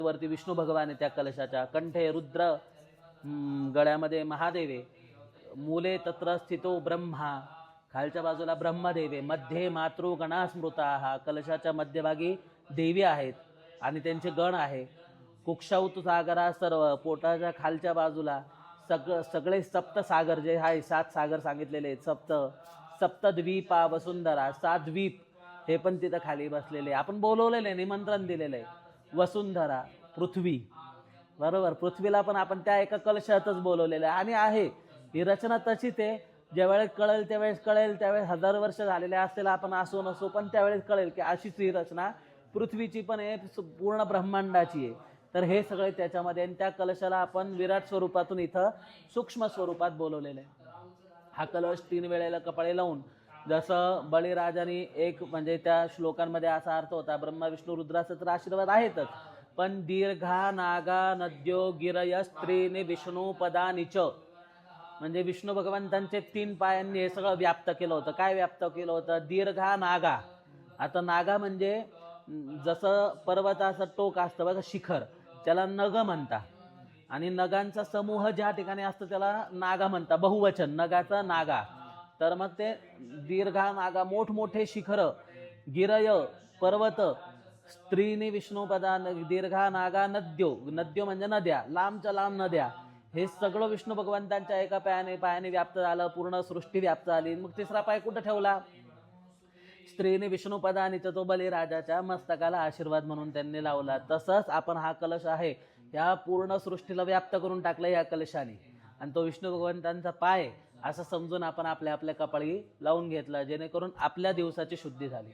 वरती विष्णू भगवान आहे, त्या कलशाच्या कंठे रुद्र, गळ्यामध्ये महादेवे, मूले तत्र स्थितो ब्रह्मा, खालच्या बाजूला ब्रह्मदेवे, मध्ये मातृगणा स्मृता, हा कलशाच्या मध्यभागी देवी आहेत आणि त्यांचे गण आहे. कुक्षौत सागरा सर्व, पोटाच्या खालच्या बाजूला सगळे सप्त सागर जे आहे, 7 सागर सांगितलेले आहेत, सप्तद्वीपा वसुंधरा, 7 द्वीप हे पण तिथं खाली बसलेले. आपण बोलवलेले आहे, निमंत्रण दिलेलं आहे. वसुंधरा पृथ्वी, बरोबर, पृथ्वीला पण आपण त्या एका कलशातच बोलवलेलं आहे. आणि आहे ही रचना तशीच आहे. ज्यावेळेस कळेल त्यावेळेस 1000 वर्ष झालेले असतील आपण असो नसो, पण त्यावेळेस कळेल की अशीच ही रचना पृथ्वीची पण आहे, पूर्ण ब्रह्मांडाची आहे. तर हे सगळे त्याच्यामध्ये, आणि त्या कलशाला आपण विराट स्वरूपातून इथं सूक्ष्म स्वरूपात बोलवलेलं आहे. हा कलश 3 वेळेला कपाळी लावून, जसं बळीराजाने एक म्हणजे त्या श्लोकांमध्ये असा अर्थ होता, ब्रह्मा विष्णू रुद्राचा तर आशीर्वाद आहेतच, पण दीर्घा नागा नद्यो गिरय स्त्रीने विष्णू पदानिच, म्हणजे विष्णू भगवंतांचे 3 पायांनी हे सगळं व्याप्त केलं होतं. काय व्याप्त केलं होतं? दीर्घा नागा. आता नागा म्हणजे जसं पर्वताचं टोक असतं बघा, शिखर, त्याला नग म्हणता, आणि नगांचा समूह ज्या ठिकाणी असतो त्याला नागा म्हणता, बहुवचन नगाचा नागा. तर मग ते दीर्घा नागा, मोठमोठे शिखर, गिरय पर्वत, स्त्रीने विष्णुपदा, दीर्घा नागा नद्यो, नद्यो म्हणजे नद्या, लांबच्या लांब नद्या, हे सगळं विष्णू भगवंतांच्या एका पायाने व्याप्त झालं, पूर्ण सृष्टी व्याप्त झाली. मग तिसरा पाय कुठं ठेवला? स्त्रीने विष्णुपदानीचा, तो बळीराजाच्या मस्तकाला आशीर्वाद म्हणून त्यांनी लावला. तसंच आपण हा कलश आहे, या पूर्ण सृष्टीला व्याप्त करून टाकलं या कलशाने, आणि तो विष्णू भगवंतांचा पाय असं समजून आपण आपल्या आपल्या कपाळी लावून घेतला, जेणेकरून आपल्या दिवसाची शुद्धी झाली.